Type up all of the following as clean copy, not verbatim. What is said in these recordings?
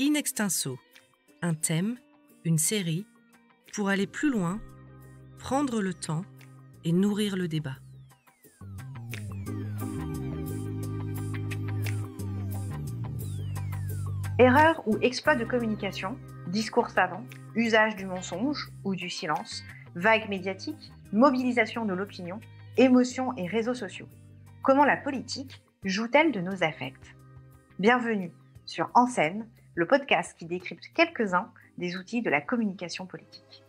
In Extenso, un thème, une série, pour aller plus loin, prendre le temps et nourrir le débat. Erreur ou exploit de communication, discours savant, usage du mensonge ou du silence, vague médiatique, mobilisation de l'opinion, émotions et réseaux sociaux. Comment la politique joue-t-elle de nos affects ? Bienvenue sur En Scène, le podcast qui décrypte quelques-uns des outils de la communication politique.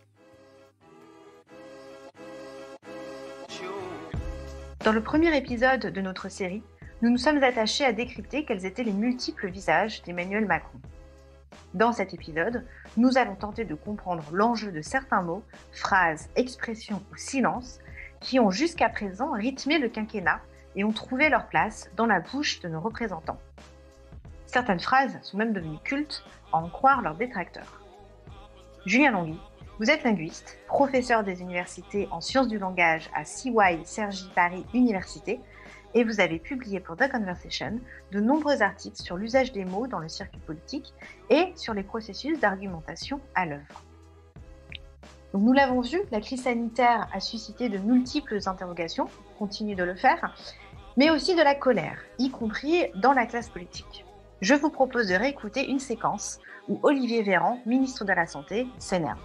Dans le premier épisode de notre série, nous nous sommes attachés à décrypter quels étaient les multiples visages d'Emmanuel Macron. Dans cet épisode, nous allons tenter de comprendre l'enjeu de certains mots, phrases, expressions ou silences qui ont jusqu'à présent rythmé le quinquennat et ont trouvé leur place dans la bouche de nos représentants. Certaines phrases sont même devenues cultes, à en croire leurs détracteurs. Julien Longhi, vous êtes linguiste, professeur des universités en sciences du langage à CY Cergy Paris Université, et vous avez publié pour The Conversation de nombreux articles sur l'usage des mots dans le circuit politique et sur les processus d'argumentation à l'œuvre. Donc nous l'avons vu, la crise sanitaire a suscité de multiples interrogations, continue de le faire, mais aussi de la colère, y compris dans la classe politique. Je vous propose de réécouter une séquence où Olivier Véran, ministre de la Santé, s'énerve.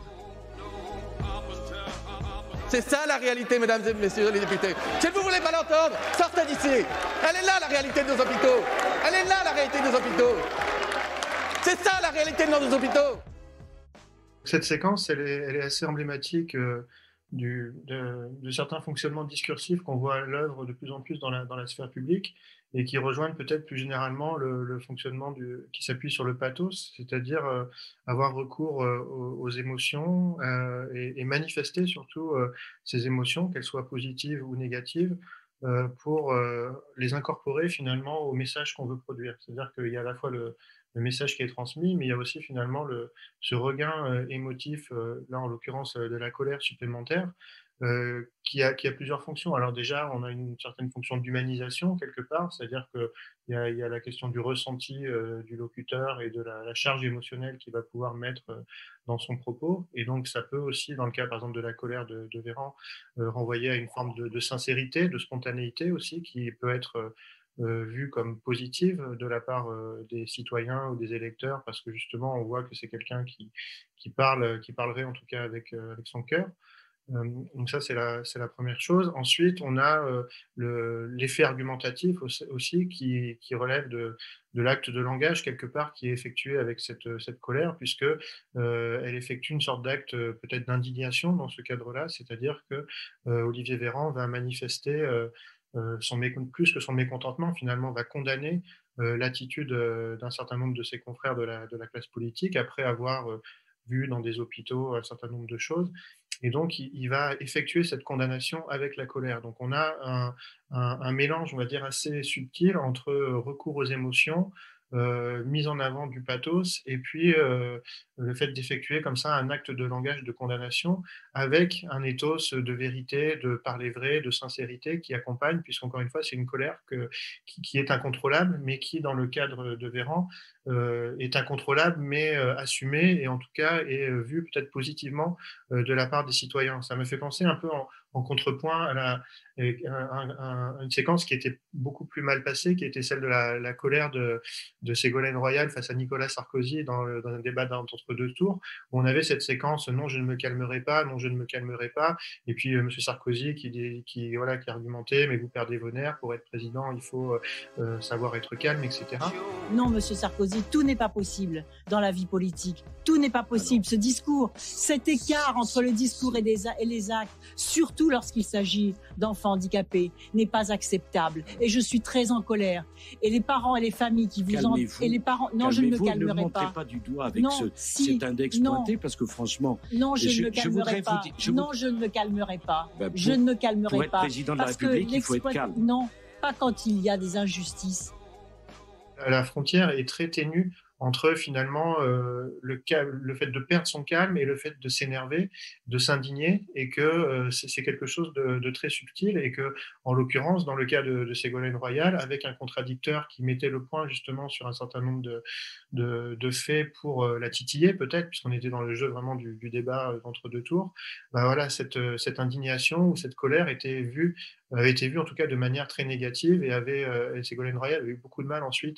C'est ça la réalité, mesdames et messieurs les députés. Si vous ne voulez pas l'entendre, sortez d'ici. Elle est là la réalité de nos hôpitaux. Elle est là la réalité de nos hôpitaux. C'est ça la réalité de nos hôpitaux. Cette séquence, elle est assez emblématique de certains fonctionnements discursifs qu'on voit à l'œuvre de plus en plus dans la sphère publique et qui rejoignent peut-être plus généralement le fonctionnement qui s'appuie sur le pathos, c'est-à-dire avoir recours aux émotions et manifester surtout ces émotions, qu'elles soient positives ou négatives, pour les incorporer finalement au message qu'on veut produire. C'est-à-dire qu'il y a à la fois le message qui est transmis, mais il y a aussi finalement ce regain émotif, là en l'occurrence de la colère supplémentaire, qui a plusieurs fonctions. Alors déjà, on a une certaine fonction d'humanisation quelque part, c'est-à-dire qu'il y a la question du ressenti du locuteur et de la charge émotionnelle qu'il va pouvoir mettre dans son propos. Et donc ça peut aussi, dans le cas par exemple de la colère de Véran, renvoyer à une forme de sincérité, de spontanéité aussi, qui peut être vue comme positive de la part des citoyens ou des électeurs, parce que justement on voit que c'est quelqu'un qui parlerait en tout cas avec son cœur. Donc ça, c'est la première chose. Ensuite, on a l'effet argumentatif aussi qui relève de l'acte de langage, quelque part, qui est effectué avec cette colère, puisque elle effectue une sorte d'acte peut-être d'indignation dans ce cadre-là, c'est-à-dire que Olivier Véran va manifester plus que son mécontentement, finalement, va condamner l'attitude d'un certain nombre de ses confrères de la classe politique, après avoir vu dans des hôpitaux un certain nombre de choses. Et donc, il va effectuer cette condamnation avec la colère. Donc, on a un mélange, on va dire, assez subtil entre recours aux émotions, mise en avant du pathos, et puis le fait d'effectuer comme ça un acte de langage de condamnation avec un ethos de vérité, de parler vrai, de sincérité qui accompagne, puisqu'encore une fois, c'est une colère qui est incontrôlable, mais qui, dans le cadre de Véran, est incontrôlable, mais assumée, et en tout cas est vue peut-être positivement de la part des citoyens. Ça me fait penser un peu en contrepoint à une séquence qui était beaucoup plus mal passée, qui était celle de la colère de Ségolène Royal face à Nicolas Sarkozy dans un débat d'entre deux tours, où on avait cette séquence « non, je ne me calmerai pas, non, je ne me calmerai pas », et puis M. Sarkozy qui argumentait « mais vous perdez vos nerfs, pour être président, il faut savoir être calme, etc. » Non, M. Sarkozy, tout n'est pas possible dans la vie politique. Tout n'est pas possible. Ce discours, cet écart entre le discours et les actes, surtout lorsqu'il s'agit d'enfants handicapés, n'est pas acceptable. Et je suis très en colère. Et les parents et les familles qui vous en... Et les parents... Non, je ne me calmerai pas. Ne montrez pas du doigt avec cet index pointé, parce que franchement... Non, je ne me calmerai pas. Non, je ne me calmerai pas. Je ne me calmerai pas. Pour être président de la République, il faut être calme. Non, pas quand il y a des injustices. La frontière est très ténue entre finalement le fait de perdre son calme et le fait de s'énerver, de s'indigner, et que c'est quelque chose de très subtil, et que, en l'occurrence, dans le cas de Ségolène Royal, avec un contradicteur qui mettait le point justement sur un certain nombre de faits pour la titiller peut-être, puisqu'on était dans le jeu vraiment du débat entre deux tours, bah voilà, cette indignation ou cette colère avait été vue en tout cas de manière très négative, et Ségolène Royal avait eu beaucoup de mal ensuite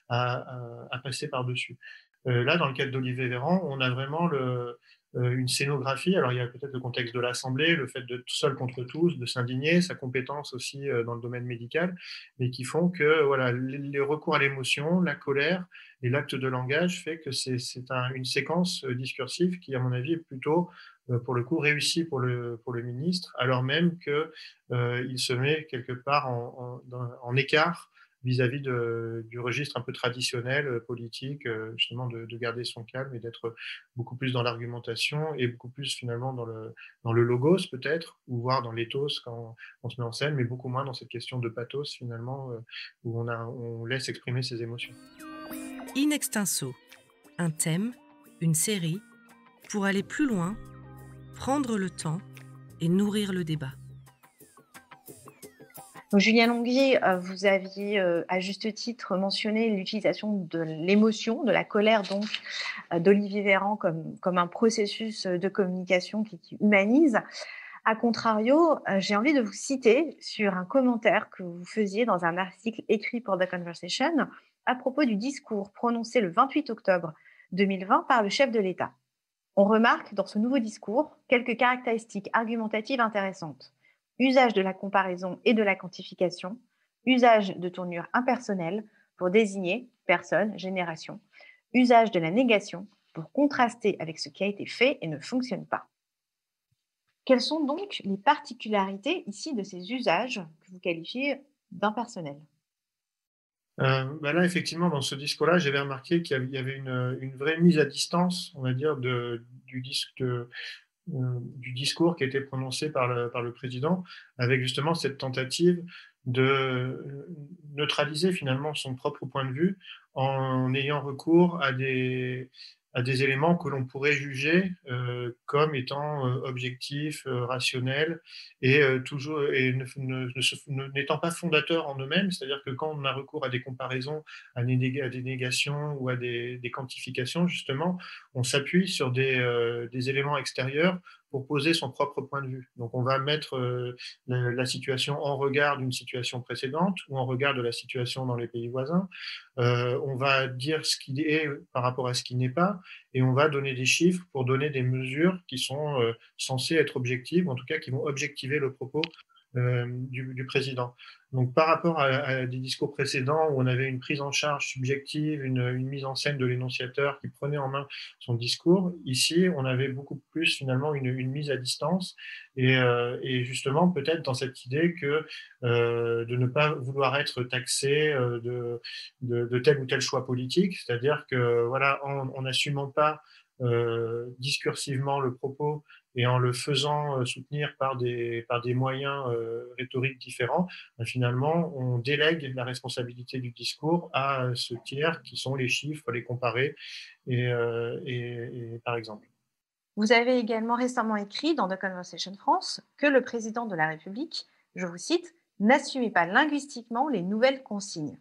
à passer par-dessus. Là, dans le cadre d'Olivier Véran, on a vraiment une scénographie. Alors, il y a peut-être le contexte de l'Assemblée, le fait d'être seul contre tous, de s'indigner, sa compétence aussi dans le domaine médical, mais qui font que voilà, les recours à l'émotion, la colère et l'acte de langage fait que c'est une séquence discursive qui, à mon avis, est plutôt, pour le coup, réussie pour le ministre, alors même qu'il se met quelque part en écart vis-à-vis du registre un peu traditionnel politique, justement de garder son calme et d'être beaucoup plus dans l'argumentation et beaucoup plus finalement dans le logos peut-être, ou voire dans l'éthos quand on se met en scène, mais beaucoup moins dans cette question de pathos finalement, où on laisse exprimer ses émotions. In extenso, un thème, une série, pour aller plus loin, prendre le temps et nourrir le débat. Donc, Julien Longuy, vous aviez à juste titre mentionné l'utilisation de l'émotion, de la colère donc d'Olivier Véran comme un processus de communication qui humanise. A contrario, j'ai envie de vous citer sur un commentaire que vous faisiez dans un article écrit pour The Conversation à propos du discours prononcé le 28 octobre 2020 par le chef de l'État. On remarque dans ce nouveau discours quelques caractéristiques argumentatives intéressantes. Usage de la comparaison et de la quantification, usage de tournures impersonnelles pour désigner personne, génération, usage de la négation pour contraster avec ce qui a été fait et ne fonctionne pas. Quelles sont donc les particularités ici de ces usages que vous qualifiez d'impersonnels ? Là, effectivement, dans ce discours-là, j'avais remarqué qu'il y avait une vraie mise à distance, on va dire, du discours qui a été prononcé par le président, avec justement cette tentative de neutraliser finalement son propre point de vue en ayant recours à des éléments que l'on pourrait juger comme étant objectifs, rationnels, et toujours n'étant pas fondateurs en eux-mêmes. C'est-à-dire que quand on a recours à des comparaisons, à des négations ou à des quantifications, justement, on s'appuie sur des éléments extérieurs pour poser son propre point de vue. Donc on va mettre la situation en regard d'une situation précédente ou en regard de la situation dans les pays voisins. On va dire ce qui est par rapport à ce qui n'est pas, et on va donner des chiffres pour donner des mesures qui sont censées être objectives, en tout cas qui vont objectiver le propos du président. Donc par rapport à des discours précédents où on avait une prise en charge subjective, une mise en scène de l'énonciateur qui prenait en main son discours, ici on avait beaucoup plus finalement une mise à distance, et justement peut-être dans cette idée que de ne pas vouloir être taxé de tel ou tel choix politique, c'est-à-dire que voilà, en n'assumant pas discursivement le propos et en le faisant soutenir par des moyens rhétoriques différents, finalement, on délègue la responsabilité du discours à ce tiers qui sont les chiffres, les comparés, et par exemple. Vous avez également récemment écrit dans The Conversation France que le président de la République, je vous cite, « n'assumait pas linguistiquement les nouvelles consignes ».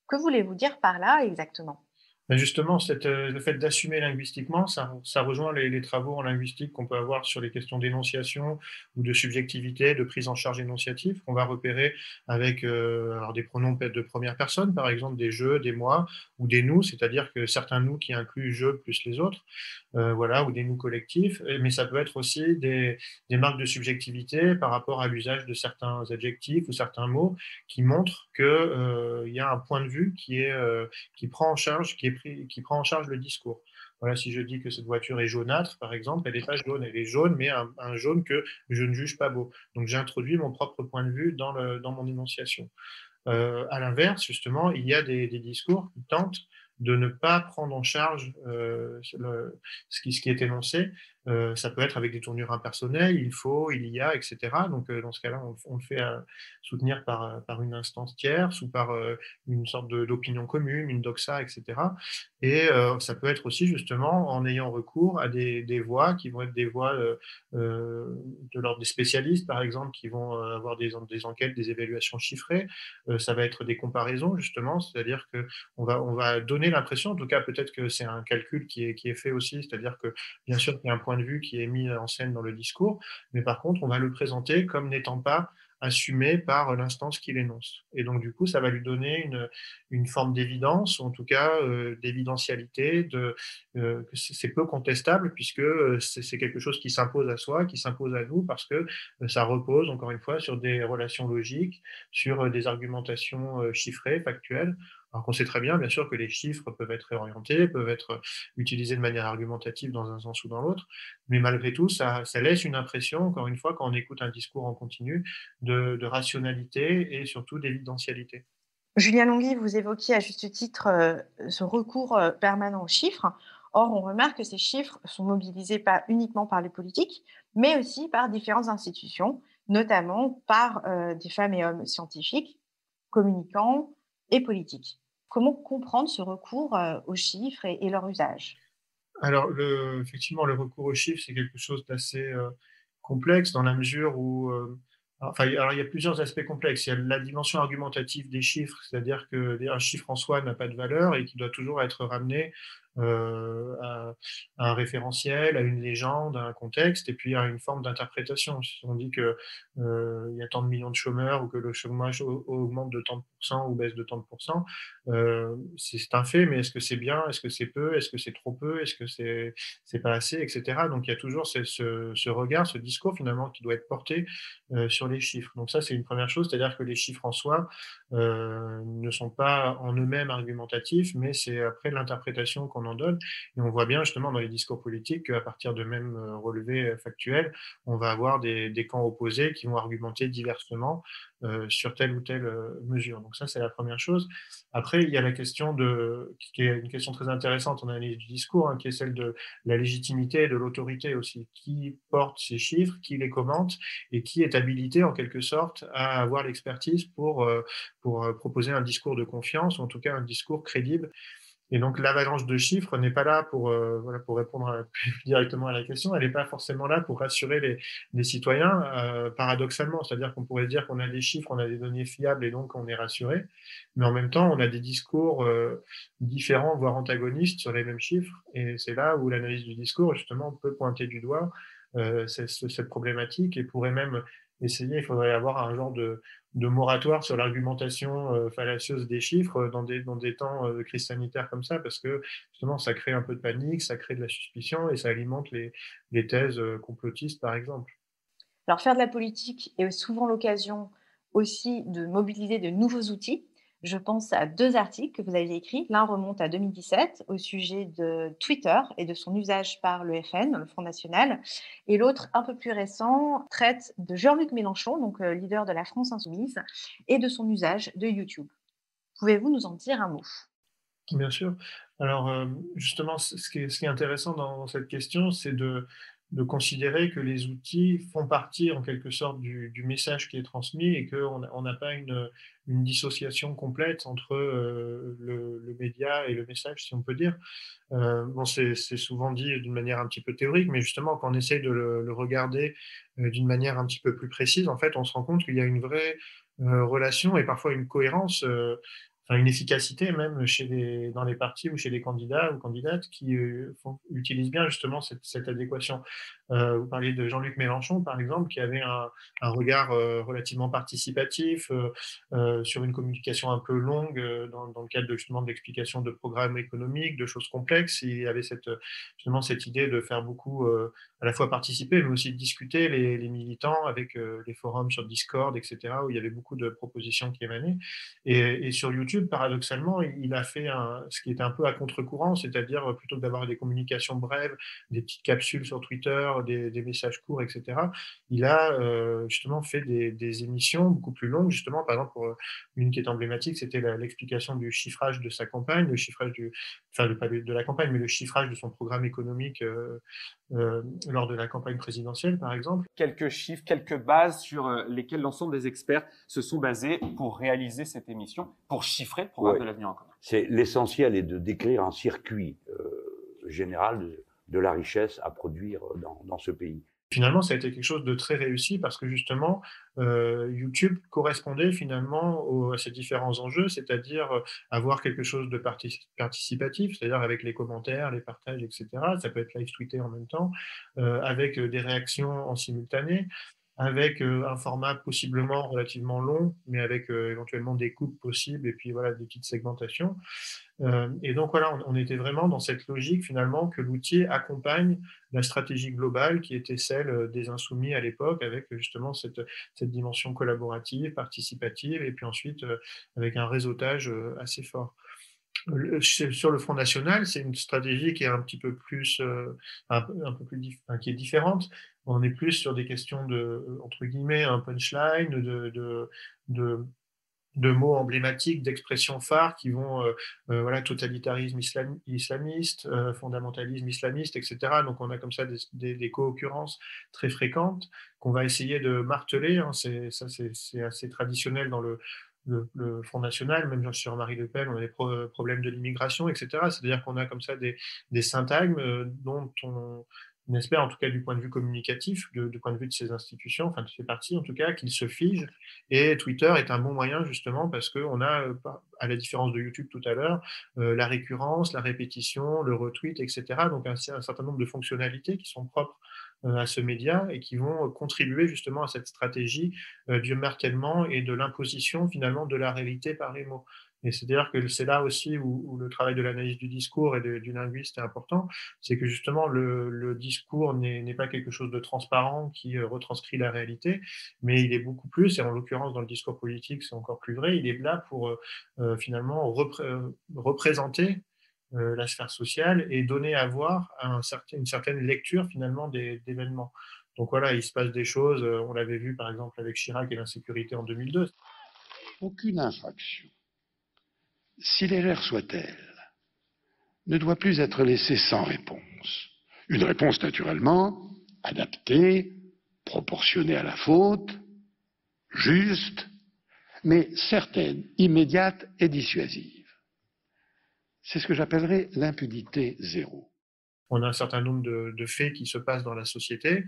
Que voulez-vous dire par là exactement ? Justement, le fait d'assumer linguistiquement, ça rejoint les travaux en linguistique qu'on peut avoir sur les questions d'énonciation ou de subjectivité, de prise en charge énonciative, qu'on va repérer avec alors des pronoms de première personne, par exemple des je, des moi, ou des nous, c'est-à-dire que certains nous qui incluent je plus les autres, voilà, ou des nous collectifs, mais ça peut être aussi des marques de subjectivité par rapport à l'usage de certains adjectifs ou certains mots qui montrent qu'il y a un point de vue qui prend en charge, qui prend en charge le discours. Voilà, si je dis que cette voiture est jaunâtre, par exemple, elle n'est pas jaune, elle est jaune, mais un jaune que je ne juge pas beau. Donc j'ai introduit mon propre point de vue dans mon énonciation. À l'inverse, justement, il y a des discours qui tentent de ne pas prendre en charge ce qui est énoncé, Ça peut être avec des tournures impersonnelles, il faut, il y a, etc. Donc, dans ce cas-là, on le fait soutenir par une instance tierce ou par une sorte d'opinion commune, une doxa, etc. Et ça peut être aussi justement en ayant recours à des voix qui vont être des voix de l'ordre des spécialistes, par exemple, qui vont avoir des enquêtes, des évaluations chiffrées. Ça va être des comparaisons, justement, c'est-à-dire qu'on va donner l'impression, en tout cas peut-être que c'est un calcul qui est fait aussi, c'est-à-dire que bien sûr qu'il y a un point de vue qui est mis en scène dans le discours, mais par contre, on va le présenter comme n'étant pas assumé par l'instance qui l'énonce. Et donc, du coup, ça va lui donner une forme d'évidence, ou en tout cas d'évidentialité, que c'est peu contestable, puisque c'est quelque chose qui s'impose à soi, qui s'impose à nous, parce que ça repose, encore une fois, sur des relations logiques, sur des argumentations chiffrées, factuelles. Alors qu'on sait très bien sûr, que les chiffres peuvent être réorientés, peuvent être utilisés de manière argumentative dans un sens ou dans l'autre, mais malgré tout, ça laisse une impression, encore une fois, quand on écoute un discours en continu, de rationalité et surtout d'évidentialité. Julien Longhi, vous évoquiez à juste titre ce recours permanent aux chiffres. Or, on remarque que ces chiffres sont mobilisés pas uniquement par les politiques, mais aussi par différentes institutions, notamment par des femmes et hommes scientifiques, communicants et politiques. Comment comprendre ce recours aux chiffres et leur usage? Alors, effectivement, le recours aux chiffres, c'est quelque chose d'assez complexe dans la mesure où, alors, il y a plusieurs aspects complexes. Il y a la dimension argumentative des chiffres, c'est-à-dire qu'un chiffre en soi n'a pas de valeur et qui doit toujours être ramené à un référentiel, à une légende, à un contexte, et puis à une forme d'interprétation. Si on dit qu'il y a tant de millions de chômeurs ou que le chômage augmente de tant de pourcents ou baisse de tant de pourcents, c'est un fait, mais est-ce que c'est bien? Est-ce que c'est peu? Est-ce que c'est trop peu? Est-ce que c'est pas assez, etc. Donc il y a toujours ce regard, ce discours finalement qui doit être porté sur les chiffres. Donc ça, c'est une première chose, c'est-à-dire que les chiffres en soi ne sont pas en eux-mêmes argumentatifs, mais c'est après l'interprétation qu'on en donne. Et on voit bien justement dans les discours politiques qu'à partir de mêmes relevés factuels, on va avoir des camps opposés qui vont argumenter diversement sur telle ou telle mesure. Donc ça, c'est la première chose. Après, il y a la question qui est une question très intéressante en analyse du discours, qui est celle de la légitimité et de l'autorité aussi. Qui porte ces chiffres, qui les commente et qui est habilité en quelque sorte à avoir l'expertise pour proposer un discours de confiance, ou en tout cas un discours crédible. Et donc l'avalanche de chiffres n'est pas là pour répondre plus directement à la question, elle n'est pas forcément là pour rassurer les citoyens, paradoxalement. C'est-à-dire qu'on pourrait dire qu'on a des chiffres, on a des données fiables et donc on est rassuré, mais en même temps on a des discours différents, voire antagonistes sur les mêmes chiffres, et c'est là où l'analyse du discours justement peut pointer du doigt cette problématique et pourrait même essayer, il faudrait avoir un genre de moratoire sur l'argumentation fallacieuse des chiffres dans des temps de crise sanitaire comme ça, parce que justement ça crée un peu de panique, ça crée de la suspicion et ça alimente les thèses complotistes par exemple. Alors faire de la politique est souvent l'occasion aussi de mobiliser de nouveaux outils. Je pense à 2 articles que vous aviez écrits. L'un remonte à 2017 au sujet de Twitter et de son usage par le FN, le Front national, et l'autre, un peu plus récent, traite de Jean-Luc Mélenchon, donc leader de la France insoumise, et de son usage de YouTube. Pouvez-vous nous en dire un mot? Bien sûr. Alors, justement, ce qui est intéressant dans cette question, c'est de considérer que les outils font partie, en quelque sorte, du message qui est transmis et qu'on n'a pas une dissociation complète entre le média et le message, si on peut dire. Bon, c'est souvent dit d'une manière un petit peu théorique, mais justement, quand on essaye de le regarder d'une manière un petit peu plus précise, en fait, on se rend compte qu'il y a une vraie relation et parfois une cohérence, enfin une efficacité même dans les partis ou chez les candidats ou candidates qui utilisent bien justement cette adéquation. Vous parliez de Jean-Luc Mélenchon, par exemple, qui avait un regard relativement participatif sur une communication un peu longue dans le cadre justement de l'explication de programmes économiques, de choses complexes. Il avait justement cette idée de faire beaucoup à la fois participer, mais aussi de discuter les militants avec les forums sur Discord, etc., où il y avait beaucoup de propositions qui émanaient. Et sur YouTube, paradoxalement, il a fait ce qui était un peu à contre-courant, c'est-à-dire plutôt que d'avoir des communications brèves, des petites capsules sur Twitter, Twitter des messages courts, etc. Il a justement fait des émissions beaucoup plus longues, justement, par exemple, pour une qui est emblématique, c'était l'explication du chiffrage de sa campagne, le chiffrage pas de la campagne, mais le chiffrage de son programme économique lors de la campagne présidentielle, par exemple. Quelques chiffres, quelques bases sur lesquelles l'ensemble des experts se sont basés pour réaliser cette émission, pour chiffrer le programme de l'avenir en commun. L'essentiel est de décrire un circuit général de la richesse à produire dans ce pays. Finalement, ça a été quelque chose de très réussi parce que justement, YouTube correspondait finalement à ces différents enjeux, c'est-à-dire avoir quelque chose de participatif, c'est-à-dire avec les commentaires, les partages, etc. Ça peut être live tweeté en même temps, avec des réactions en simultané, avec un format possiblement relativement long, mais avec éventuellement des coupes possibles et puis voilà, des petites segmentations. Et donc voilà, on était vraiment dans cette logique finalement que l'outil accompagne la stratégie globale qui était celle des Insoumis à l'époque, avec justement cette dimension collaborative, participative, et puis ensuite avec un réseautage assez fort. Sur le Front National, c'est une stratégie qui est un petit peu plus, qui est différente. On est plus sur des questions entre guillemets, un punchline, de mots emblématiques, d'expressions phares qui vont, voilà, totalitarisme islamiste, fondamentalisme islamiste, etc. Donc on a comme ça des co-occurrences très fréquentes qu'on va essayer de marteler. Hein. C'est assez traditionnel dans le Front National, même sur Jean-Marie Le Pen, on a des problèmes de l'immigration, etc. C'est-à-dire qu'on a comme ça des syntagmes dont on espère, en tout cas du point de vue communicatif, du point de vue de ces institutions, enfin de ces partis en tout cas, qu'ils se figent. Et Twitter est un bon moyen justement parce qu'on a, à la différence de YouTube tout à l'heure, la récurrence, la répétition, le retweet, etc. Donc un certain nombre de fonctionnalités qui sont propres à ce média et qui vont contribuer justement à cette stratégie du martèlement et de l'imposition finalement de la réalité par les mots. Et c'est-à-dire que c'est là aussi où le travail de l'analyse du discours et du linguiste est important, c'est que justement le discours n'est pas quelque chose de transparent qui retranscrit la réalité, mais il est beaucoup plus, et en l'occurrence dans le discours politique c'est encore plus vrai, il est là pour finalement représenter la sphère sociale et donner à voir une certaine lecture finalement d'événements. Donc voilà, il se passe des choses, on l'avait vu par exemple avec Chirac et l'insécurité en 2002. Aucune infraction, si légère soit-elle, ne doit plus être laissée sans réponse. Une réponse naturellement adaptée, proportionnée à la faute, juste, mais certaine, immédiate et dissuasive. C'est ce que j'appellerais l'impunité zéro. On a un certain nombre de faits qui se passent dans la société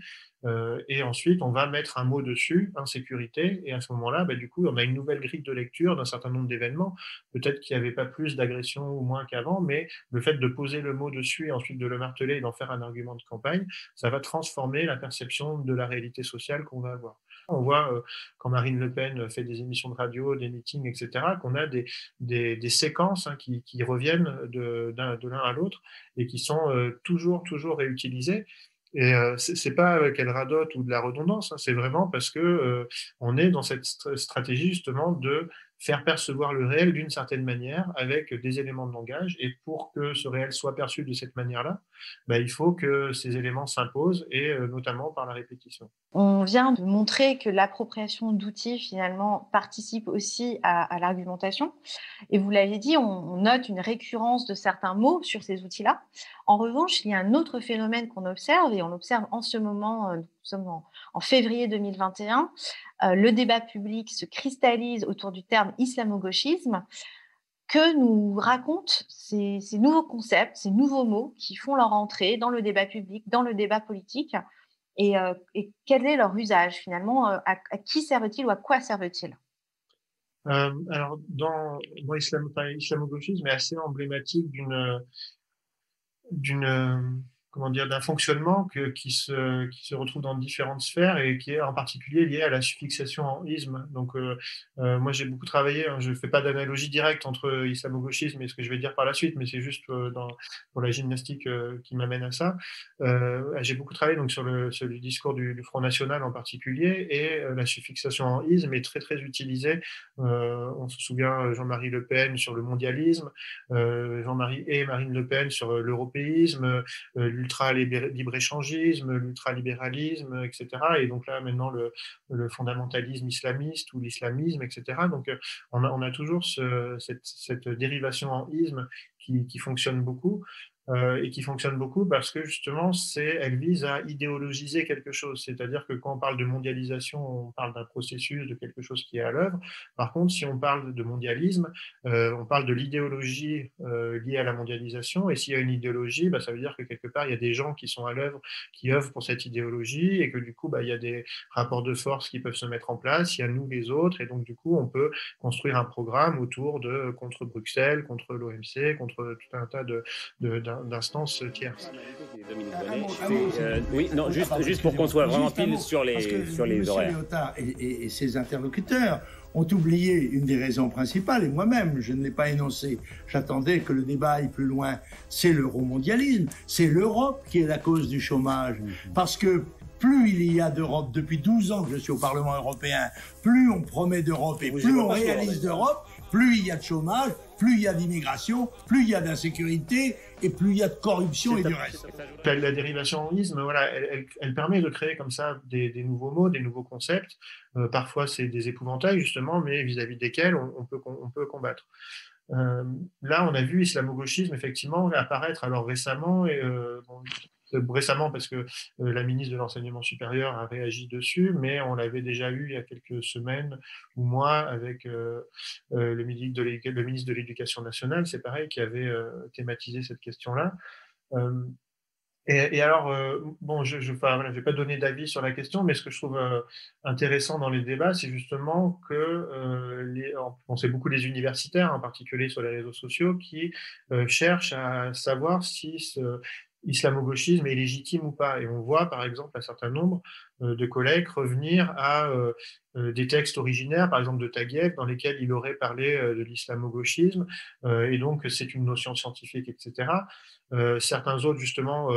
et ensuite on va mettre un mot dessus, insécurité, et à ce moment-là, du coup, on a une nouvelle grille de lecture d'un certain nombre d'événements. Peut-être qu'il n'y avait pas plus d'agressions ou moins qu'avant, mais le fait de poser le mot dessus et ensuite de le marteler et d'en faire un argument de campagne, ça va transformer la perception de la réalité sociale qu'on va avoir. On voit quand Marine Le Pen fait des émissions de radio, des meetings, etc., qu'on a des séquences qui reviennent de l'un à l'autre et qui sont toujours réutilisées. Et c'est pas qu'elle radote ou de la redondance, c'est vraiment parce que on est dans cette stratégie justement de faire percevoir le réel d'une certaine manière avec des éléments de langage, et pour que ce réel soit perçu de cette manière-là, il faut que ces éléments s'imposent, et notamment par la répétition. On vient de montrer que l'appropriation d'outils finalement participe aussi à l'argumentation, et vous l'avez dit, on note une récurrence de certains mots sur ces outils-là. En revanche, il y a un autre phénomène qu'on observe, et on l'observe en ce moment, nous sommes en février 2021, le débat public se cristallise autour du terme islamo-gauchisme. Que nous racontent ces nouveaux concepts, ces nouveaux mots qui font leur entrée dans le débat public, dans le débat politique, et quel est leur usage finalement, à qui servent-ils ou à quoi servent-ils? Alors, dans islamo-gauchisme est assez emblématique d'un fonctionnement qui se retrouve dans différentes sphères et qui est en particulier lié à la suffixation en isme. Donc, moi, j'ai beaucoup travaillé, je ne fais pas d'analogie directe entre islamo-gauchisme et ce que je vais dire par la suite, mais c'est juste pour la gymnastique qui m'amène à ça. J'ai beaucoup travaillé donc, sur le discours du Front National en particulier, et la suffixation en isme est très, très utilisée. On se souvient Jean-Marie Le Pen sur le mondialisme, Jean-Marie et Marine Le Pen sur l'européisme, l'ultra-libre-échangisme, l'ultralibéralisme, etc. Et donc là, maintenant, le fondamentalisme islamiste ou l'islamisme, etc. Donc, on a toujours cette dérivation en isme qui fonctionne beaucoup. Et qui fonctionne beaucoup parce que justement, elle vise à idéologiser quelque chose. C'est-à-dire que quand on parle de mondialisation, on parle d'un processus, de quelque chose qui est à l'œuvre. Par contre, si on parle de mondialisme, on parle de l'idéologie liée à la mondialisation. Et s'il y a une idéologie, ça veut dire que quelque part, il y a des gens qui sont à l'œuvre, qui œuvrent pour cette idéologie, et que du coup, il y a des rapports de force qui peuvent se mettre en place. Il y a nous, les autres, et donc du coup, on peut construire un programme autour de contre Bruxelles, contre l'OMC, contre tout un tas d'instances tierces. Oui, non, juste pour qu'on soit vraiment pile sur les horaires. Léotard et ses interlocuteurs ont oublié une des raisons principales, et moi-même, je ne l'ai pas énoncé. J'attendais que le débat aille plus loin. C'est l'euromondialisme, c'est l'Europe qui est la cause du chômage. Parce que plus il y a d'Europe, depuis 12 ans que je suis au Parlement européen, plus on promet d'Europe et plus on réalise d'Europe, plus il y a de chômage, plus il y a d'immigration, plus il y a d'insécurité et plus il y a de corruption et du reste. La dérivation en isme, elle permet de créer comme ça des nouveaux mots, des nouveaux concepts. Parfois, c'est des épouvantails, justement, mais vis-à-vis desquels on peut combattre. Là, on a vu islamo-gauchisme, effectivement, apparaître alors récemment, récemment parce que la ministre de l'Enseignement supérieur a réagi dessus, mais on l'avait déjà eu il y a quelques semaines ou mois avec le ministre de l'Éducation nationale, c'est pareil, qui avait thématisé cette question-là. Et alors, je ne vais pas donner d'avis sur la question, mais ce que je trouve intéressant dans les débats, c'est justement que c'est beaucoup les universitaires, en particulier sur les réseaux sociaux, qui cherchent à savoir si islamo-gauchisme est légitime ou pas. Et on voit, par exemple, un certain nombre de collègues revenir à des textes originaires, par exemple de Taguieff, dans lesquels il aurait parlé de l'islamo-gauchisme, et donc c'est une notion scientifique, etc. Certains autres, justement,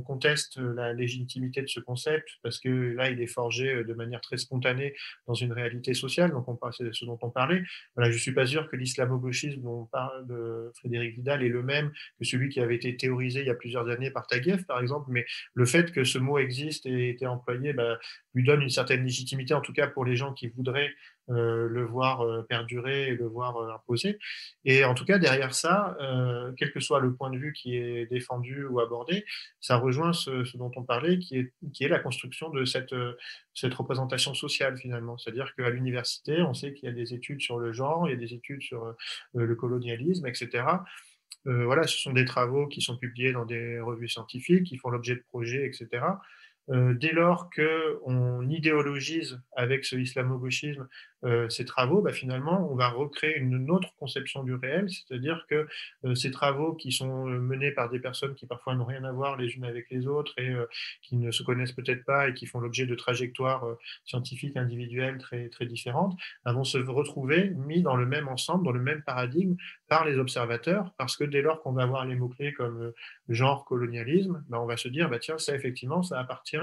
contestent la légitimité de ce concept, parce que là, il est forgé de manière très spontanée dans une réalité sociale, donc c'est ce dont on parlait. Voilà, je ne suis pas sûr que l'islamo-gauchisme dont on parle de Frédéric Vidal est le même que celui qui avait été théorisé il y a plusieurs années par Taguieff, par exemple, mais le fait que ce mot existe et ait été employé lui donne une certaine légitimité, en tout cas pour les gens qui voudraient le voir perdurer et le voir imposer. Et en tout cas, derrière ça, quel que soit le point de vue qui est défendu ou abordé, ça rejoint ce dont on parlait, qui est la construction de cette représentation sociale, finalement. C'est-à-dire qu'à l'université, on sait qu'il y a des études sur le genre, il y a des études sur le colonialisme, etc. Ce sont des travaux qui sont publiés dans des revues scientifiques, qui font l'objet de projets, etc. Dès lors qu'on idéologise avec ce islamo-gauchisme ces travaux, finalement, on va recréer une autre conception du réel, c'est-à-dire que ces travaux qui sont menés par des personnes qui parfois n'ont rien à voir les unes avec les autres et qui ne se connaissent peut-être pas et qui font l'objet de trajectoires scientifiques individuelles très, très différentes, vont se retrouver mis dans le même ensemble, dans le même paradigme par les observateurs, parce que dès lors qu'on va avoir les mots-clés comme genre, colonialisme, on va se dire, tiens, ça effectivement, ça appartient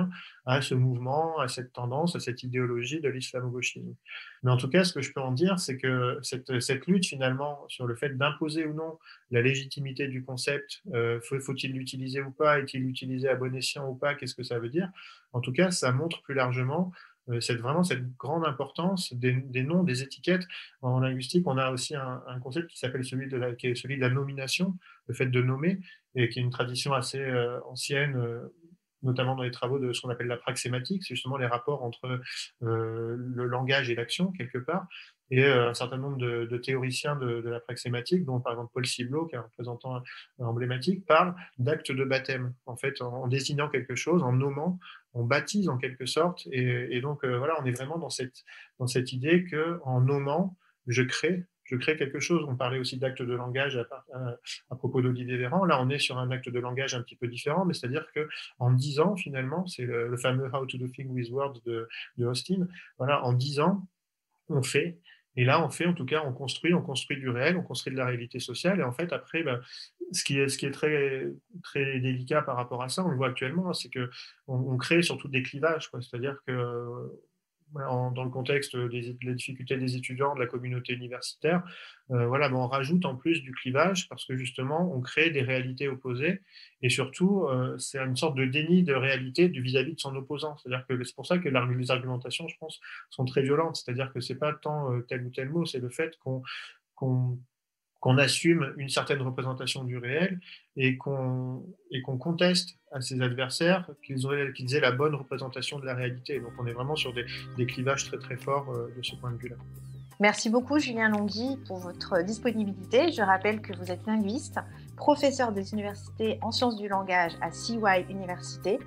à ce mouvement, à cette tendance, à cette idéologie de l'islamo-gauchisme. Mais en tout cas, ce que je peux en dire, c'est que cette lutte, finalement, sur le fait d'imposer ou non la légitimité du concept, faut-il l'utiliser ou pas, est-il utilisé à bon escient ou pas, qu'est-ce que ça veut dire? En tout cas, ça montre plus largement vraiment cette grande importance des noms, des étiquettes. En linguistique, on a aussi un concept qui s'appelle celui de la nomination, le fait de nommer, et qui est une tradition assez ancienne, notamment dans les travaux de ce qu'on appelle la praxématique, c'est justement les rapports entre le langage et l'action, quelque part. Et un certain nombre de théoriciens de la praxématique, dont par exemple Paul Ciblot, qui est un représentant emblématique, parle d'acte de baptême. En fait, en désignant quelque chose, en nommant, on baptise en quelque sorte. Et donc, on est vraiment dans cette idée qu'en nommant, je crée quelque chose. On parlait aussi d'acte de langage à propos d'Olivier Véran. Là, on est sur un acte de langage un petit peu différent, mais c'est-à-dire qu'en 10 ans, finalement, c'est le fameux How to do things with words de Austin. En 10 ans, on fait. Et là, en tout cas, on construit du réel, on construit de la réalité sociale. Et en fait, après, ce qui est très, très délicat par rapport à ça, on le voit actuellement, c'est qu'on crée surtout des clivages. C'est-à-dire que dans le contexte des difficultés des étudiants, de la communauté universitaire, on rajoute en plus du clivage parce que justement, on crée des réalités opposées et surtout, c'est une sorte de déni de réalité vis-à-vis de son opposant. C'est-à-dire que c'est pour ça que les argumentations, je pense, sont très violentes. C'est-à-dire que c'est pas tant tel ou tel mot, c'est le fait qu'on assume une certaine représentation du réel et qu'on conteste à ses adversaires qu'ils aient la bonne représentation de la réalité. Donc on est vraiment sur des clivages très très forts de ce point de vue-là. Merci beaucoup Julien Longhi pour votre disponibilité. Je rappelle que vous êtes linguiste, professeur des universités en sciences du langage à CY Université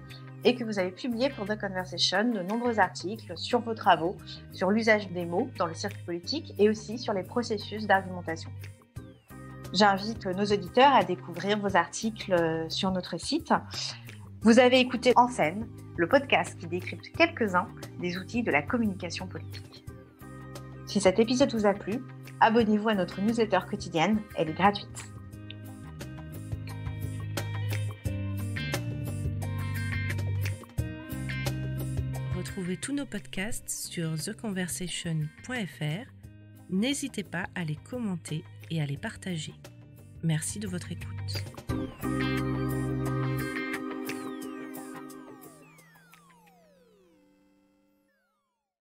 et que vous avez publié pour The Conversation de nombreux articles sur vos travaux, sur l'usage des mots dans le circuit politique et aussi sur les processus d'argumentation. J'invite nos auditeurs à découvrir vos articles sur notre site. Vous avez écouté En scène, le podcast qui décrypte quelques-uns des outils de la communication politique. Si cet épisode vous a plu, abonnez-vous à notre newsletter quotidienne, elle est gratuite. Retrouvez tous nos podcasts sur theconversation.fr. N'hésitez pas à les commenter et à les partager. Merci de votre écoute.